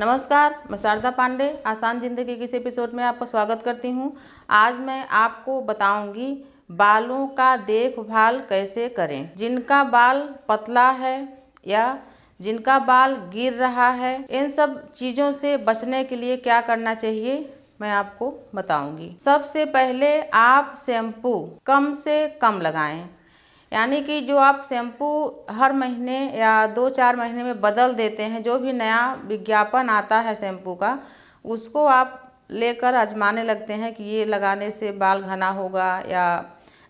नमस्कार, मैं शारदा पांडे आसान ज़िंदगी के इस एपिसोड में आपका स्वागत करती हूँ। आज मैं आपको बताऊंगी बालों का देखभाल कैसे करें। जिनका बाल पतला है या जिनका बाल गिर रहा है, इन सब चीज़ों से बचने के लिए क्या करना चाहिए मैं आपको बताऊंगी। सबसे पहले आप शैम्पू कम से कम लगाएं, यानी कि जो आप शैम्पू हर महीने या 2-4 महीने में बदल देते हैं, जो भी नया विज्ञापन आता है शैम्पू का, उसको आप लेकर आजमाने लगते हैं कि ये लगाने से बाल घना होगा या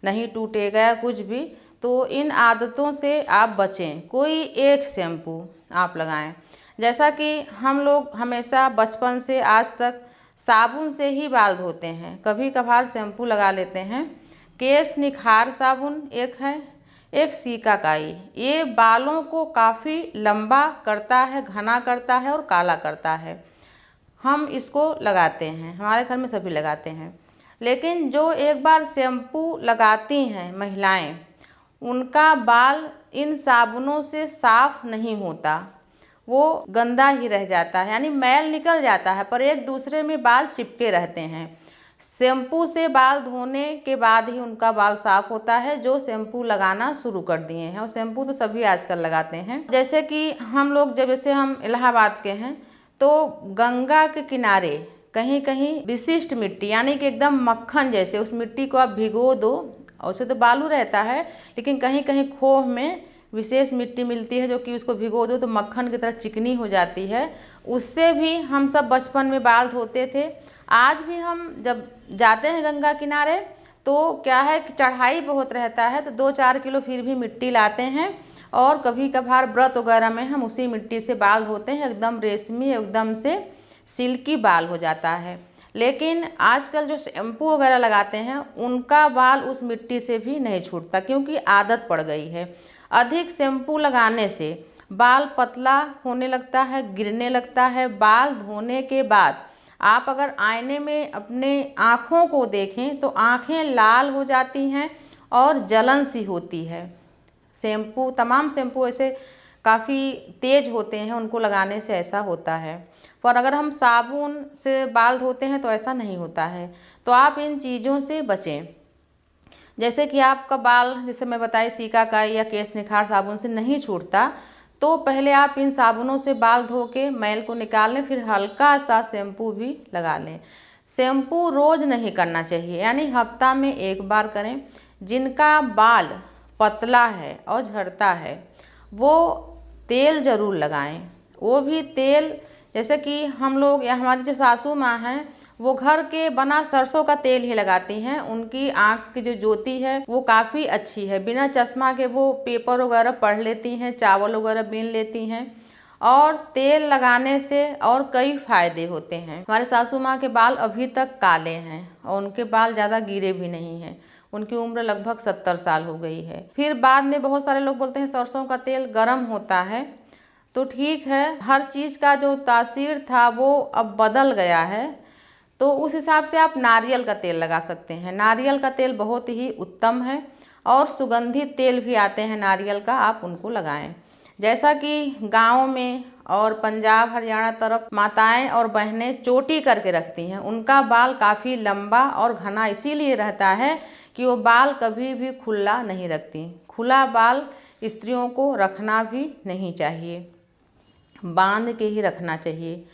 नहीं टूटेगा या कुछ भी, तो इन आदतों से आप बचें। कोई एक शैम्पू आप लगाएं। जैसा कि हम लोग हमेशा बचपन से आज तक साबुन से ही बाल धोते हैं, कभी कभार शैम्पू लगा लेते हैं। केश निखार साबुन एक है, एक सिकाकाई। ये बालों को काफ़ी लंबा करता है, घना करता है और काला करता है। हम इसको लगाते हैं, हमारे घर में सभी लगाते हैं। लेकिन जो एक बार शैम्पू लगाती हैं महिलाएं, उनका बाल इन साबुनों से साफ नहीं होता, वो गंदा ही रह जाता है, यानी मैल निकल जाता है पर एक दूसरे में बाल चिपके रहते हैं। शैम्पू से बाल धोने के बाद ही उनका बाल साफ होता है, जो शैम्पू लगाना शुरू कर दिए हैं। और शैम्पू तो सभी आजकल लगाते हैं। जैसे कि हम लोग जैसे हम इलाहाबाद के हैं, तो गंगा के किनारे कहीं कहीं विशिष्ट मिट्टी, यानी कि एकदम मक्खन जैसे, उस मिट्टी को आप भिगो दो। वैसे तो बालू रहता है, लेकिन कहीं कहीं खोह में विशेष मिट्टी मिलती है जो कि उसको भिगो दो तो मक्खन की तरह चिकनी हो जाती है। उससे भी हम सब बचपन में बाल धोते थे। आज भी हम जब जाते हैं गंगा किनारे, तो क्या है कि चढ़ाई बहुत रहता है, तो 2-4 किलो फिर भी मिट्टी लाते हैं और कभी कभार व्रत वगैरह में हम उसी मिट्टी से बाल धोते हैं। एकदम रेशमी, एकदम से सिल्की बाल हो जाता है। लेकिन आजकल जो शैम्पू वगैरह लगाते हैं, उनका बाल उस मिट्टी से भी नहीं छूटता, क्योंकि आदत पड़ गई है। अधिक शैम्पू लगाने से बाल पतला होने लगता है, गिरने लगता है। बाल धोने के बाद आप अगर आईने में अपने आँखों को देखें तो आँखें लाल हो जाती हैं और जलन सी होती है। शैम्पू, तमाम शैम्पू ऐसे काफ़ी तेज़ होते हैं, उनको लगाने से ऐसा होता है। पर अगर हम साबुन से बाल धोते हैं तो ऐसा नहीं होता है। तो आप इन चीज़ों से बचें। जैसे कि आपका बाल, जैसे मैं बताई, सिकाकाई या केश निखार साबुन से नहीं छूटता, तो पहले आप इन साबुनों से बाल धो के मैल को निकाल लें, फिर हल्का सा शैम्पू भी लगा लें। शैम्पू रोज़ नहीं करना चाहिए, यानी हफ्ता में एक बार करें। जिनका बाल पतला है और झड़ता है, वो तेल ज़रूर लगाएं। वो भी तेल, जैसे कि हम लोग या हमारी जो सासू माँ हैं, वो घर के बना सरसों का तेल ही लगाती हैं। उनकी आँख की जो ज्योति है वो काफ़ी अच्छी है। बिना चश्मा के वो पेपर वगैरह पढ़ लेती हैं, चावल वगैरह बीन लेती हैं। और तेल लगाने से और कई फायदे होते हैं। हमारे सासू माँ के बाल अभी तक काले हैं और उनके बाल ज़्यादा गिरे भी नहीं हैं। उनकी उम्र लगभग 70 साल हो गई है। फिर बाद में बहुत सारे लोग बोलते हैं सरसों का तेल गर्म होता है, तो ठीक है, हर चीज़ का जो तासीर था वो अब बदल गया है। तो उस हिसाब से आप नारियल का तेल लगा सकते हैं। नारियल का तेल बहुत ही उत्तम है और सुगंधित तेल भी आते हैं नारियल का, आप उनको लगाएं। जैसा कि गाँव में और पंजाब हरियाणा तरफ माताएं और बहनें चोटी करके रखती हैं, उनका बाल काफ़ी लंबा और घना इसीलिए रहता है कि वो बाल कभी भी खुला नहीं रखती। खुला बाल स्त्रियों को रखना भी नहीं चाहिए, बांध के ही रखना चाहिए।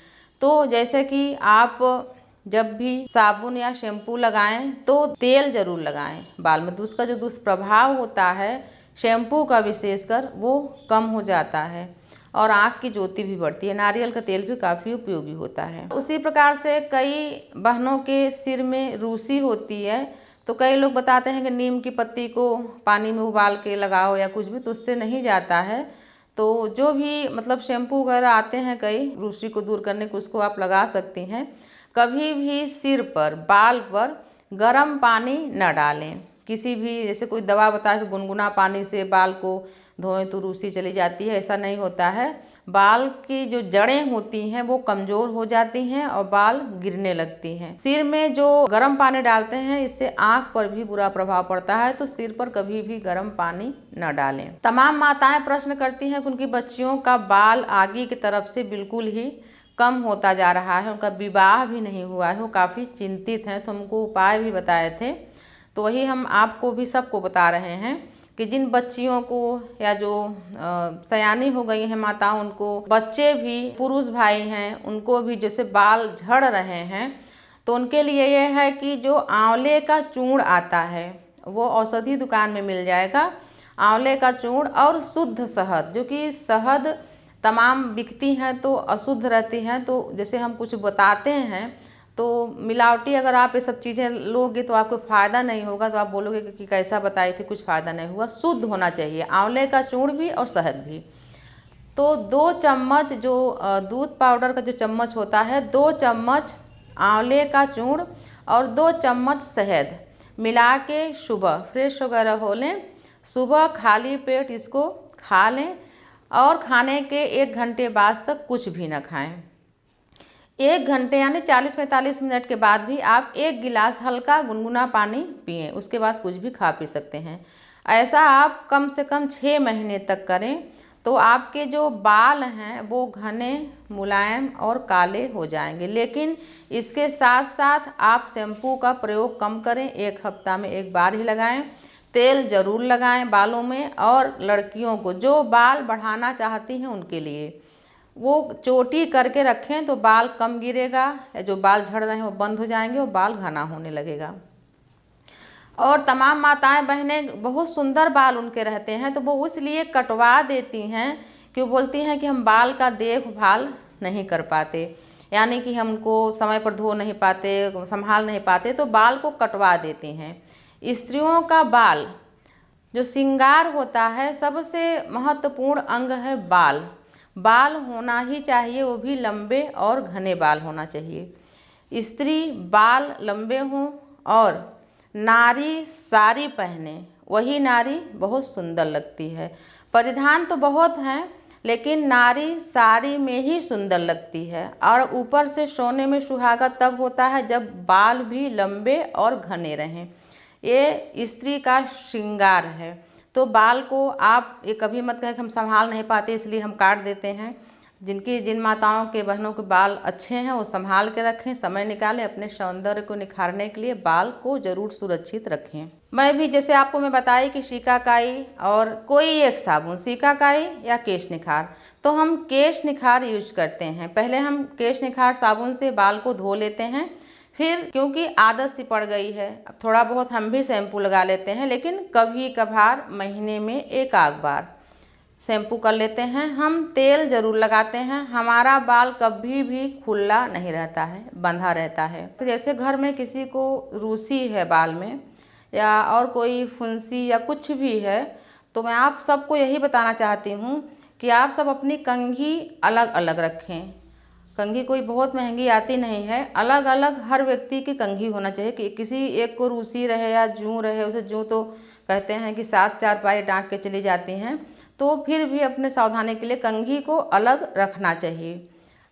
तो जैसे कि आप जब भी साबुन या शैम्पू लगाएं तो तेल ज़रूर लगाएं बाल में, तो उसका जो दुष्प्रभाव होता है शैम्पू का विशेषकर, वो कम हो जाता है और आँख की ज्योति भी बढ़ती है। नारियल का तेल भी काफ़ी उपयोगी होता है। उसी प्रकार से कई बहनों के सिर में रूसी होती है, तो कई लोग बताते हैं कि नीम की पत्ती को पानी में उबाल के लगाओ या कुछ भी, तो उससे नहीं जाता है। तो जो भी मतलब शैम्पू वगैरह आते हैं कई रूसी को दूर करने को, उसको आप लगा सकती हैं। कभी भी सिर पर, बाल पर गर्म पानी न डालें। किसी भी, जैसे कोई दवा बता के गुनगुना पानी से बाल को धोएं तो रूसी चली जाती है, ऐसा नहीं होता है। बाल की जो जड़ें होती हैं वो कमज़ोर हो जाती हैं और बाल गिरने लगती हैं। सिर में जो गर्म पानी डालते हैं, इससे आँख पर भी बुरा प्रभाव पड़ता है, तो सिर पर कभी भी गर्म पानी न डालें। तमाम माताएं प्रश्न करती हैं कि उनकी बच्चियों का बाल आगे की तरफ से बिल्कुल ही कम होता जा रहा है, उनका विवाह भी नहीं हुआ है, वो काफ़ी चिंतित हैं। तो हमको उपाय भी बताए थे, तो वही हम आपको भी सबको बता रहे हैं कि जिन बच्चियों को या जो सयानी हो गई हैं माता, उनको बच्चे भी पुरुष भाई हैं, उनको भी जैसे बाल झड़ रहे हैं, तो उनके लिए ये है कि जो आंवले का चूर्ण आता है वो औषधि दुकान में मिल जाएगा। आंवले का चूर्ण और शुद्ध शहद, जो कि शहद तमाम बिकती हैं तो अशुद्ध रहती हैं, तो जैसे हम कुछ बताते हैं तो मिलावटी अगर आप ये सब चीज़ें लोगे तो आपको फ़ायदा नहीं होगा, तो आप बोलोगे कि कैसा बताई थी, कुछ फ़ायदा नहीं हुआ। शुद्ध होना चाहिए आंवले का चूर्ण भी और शहद भी। तो 2 चम्मच जो दूध पाउडर का जो चम्मच होता है, 2 चम्मच आंवले का चूर्ण और 2 चम्मच शहद मिला के सुबह फ्रेश वगैरह हो लें, सुबह खाली पेट इसको खा लें और खाने के 1 घंटे बाद तक कुछ भी न खाएं। 1 घंटे यानी 40-45 मिनट के बाद भी आप 1 गिलास हल्का गुनगुना पानी पिएं, उसके बाद कुछ भी खा पी सकते हैं। ऐसा आप कम से कम 6 महीने तक करें तो आपके जो बाल हैं वो घने, मुलायम और काले हो जाएंगे। लेकिन इसके साथ साथ आप शैम्पू का प्रयोग कम करें, 1 हफ्ता में 1 बार ही लगाएं। तेल ज़रूर लगाएं बालों में, और लड़कियों को जो बाल बढ़ाना चाहती हैं उनके लिए वो चोटी करके रखें तो बाल कम गिरेगा, जो बाल झड़ रहे हैं वो बंद हो जाएंगे और बाल घना होने लगेगा। और तमाम माताएं बहनें बहुत सुंदर बाल उनके रहते हैं तो वो इसलिए कटवा देती हैं कि वो बोलती हैं कि हम बाल का देखभाल नहीं कर पाते, यानी कि हम उनको समय पर धो नहीं पाते, संभाल नहीं पाते, तो बाल को कटवा देती हैं। स्त्रियों का बाल जो श्रृंगार होता है, सबसे महत्वपूर्ण अंग है बाल। बाल होना ही चाहिए, वो भी लंबे और घने बाल होना चाहिए। स्त्री बाल लंबे हों और नारी साड़ी पहने, वही नारी बहुत सुंदर लगती है। परिधान तो बहुत हैं लेकिन नारी साड़ी में ही सुंदर लगती है, और ऊपर से सोने में सुहागा तब होता है जब बाल भी लंबे और घने रहें। ये स्त्री का श्रृंगार है। तो बाल को आप ये कभी मत कहें कि हम संभाल नहीं पाते इसलिए हम काट देते हैं। जिन माताओं के बहनों के बाल अच्छे हैं वो संभाल के रखें, समय निकालें, अपने सौंदर्य को निखारने के लिए बाल को ज़रूर सुरक्षित रखें। मैं भी जैसे आपको मैं बताई कि शिकाकाई और कोई एक साबुन, शिकाकाई या केश निखार, तो हम केश निखार यूज करते हैं। पहले हम केश निखार साबुन से बाल को धो लेते हैं, फिर क्योंकि आदत सी पड़ गई है अब थोड़ा बहुत हम भी शैम्पू लगा लेते हैं, लेकिन कभी कभार महीने में 1 आध बार शैम्पू कर लेते हैं। हम तेल ज़रूर लगाते हैं, हमारा बाल कभी भी खुला नहीं रहता है, बंधा रहता है। तो जैसे घर में किसी को रूसी है बाल में या और कोई फुंसी या कुछ भी है, तो मैं आप सबको यही बताना चाहती हूँ कि आप सब अपनी कंघी अलग अलग रखें। कंघी कोई बहुत महंगी आती नहीं है, अलग अलग हर व्यक्ति की कंघी होना चाहिए। कि किसी एक को रूसी रहे या जूं रहे, उसे जूं तो कहते हैं कि 7 चारपाई डांट के चली जाती हैं, तो फिर भी अपने सावधानी के लिए कंघी को अलग रखना चाहिए।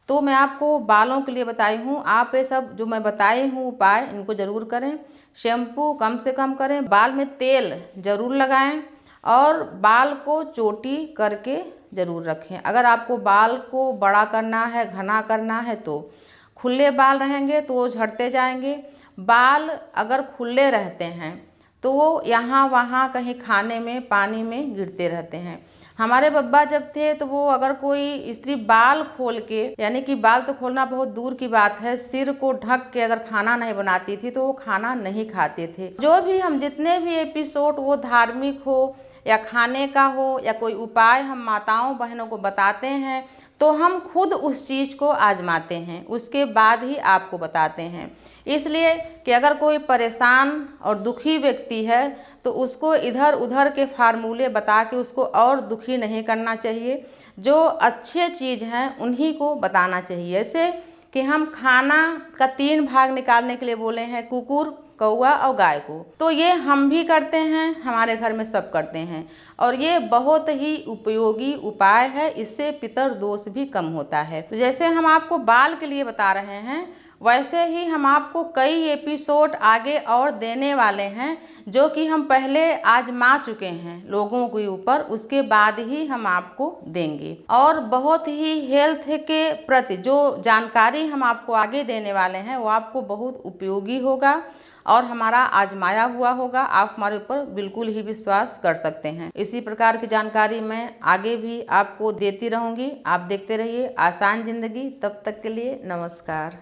तो मैं आपको बालों के लिए बताई हूँ, आप ये सब जो मैं बताई हूँ उपाय इनको ज़रूर करें। शैम्पू कम से कम करें, बाल में तेल ज़रूर लगाएं और बाल को चोटी करके ज़रूर रखें। अगर आपको बाल को बड़ा करना है, घना करना है, तो खुले बाल रहेंगे तो वो झड़ते जाएंगे। बाल अगर खुले रहते हैं तो वो यहाँ वहाँ कहीं खाने में, पानी में गिरते रहते हैं। हमारे बब्बा जब थे तो वो अगर कोई स्त्री बाल खोल के, यानी कि बाल तो खोलना बहुत दूर की बात है, सिर को ढक के अगर खाना नहीं बनाती थी तो वो खाना नहीं खाते थे। जो भी हम जितने भी एपिसोड वो धार्मिक हो या खाने का हो या कोई उपाय हम माताओं बहनों को बताते हैं तो हम खुद उस चीज़ को आजमाते हैं, उसके बाद ही आपको बताते हैं। इसलिए कि अगर कोई परेशान और दुखी व्यक्ति है तो उसको इधर उधर के फार्मूले बता के उसको और दुखी नहीं करना चाहिए। जो अच्छे चीज़ हैं उन्हीं को बताना चाहिए। ऐसे कि हम खाना का 3 भाग निकालने के लिए बोले हैं, कुकुर, कौआ और गाय को, तो ये हम भी करते हैं, हमारे घर में सब करते हैं, और ये बहुत ही उपयोगी उपाय है। इससे पितर दोष भी कम होता है। तो जैसे हम आपको बाल के लिए बता रहे हैं वैसे ही हम आपको कई एपिसोड आगे और देने वाले हैं जो कि हम पहले आजमा चुके हैं लोगों के ऊपर, उसके बाद ही हम आपको देंगे। और बहुत ही हेल्थ के प्रति जो जानकारी हम आपको आगे देने वाले हैं वो आपको बहुत उपयोगी होगा और हमारा आजमाया हुआ होगा। आप हमारे ऊपर बिल्कुल ही विश्वास कर सकते हैं। इसी प्रकार की जानकारी मैं आगे भी आपको देती रहूँगी। आप देखते रहिए आसान जिंदगी। तब तक के लिए नमस्कार।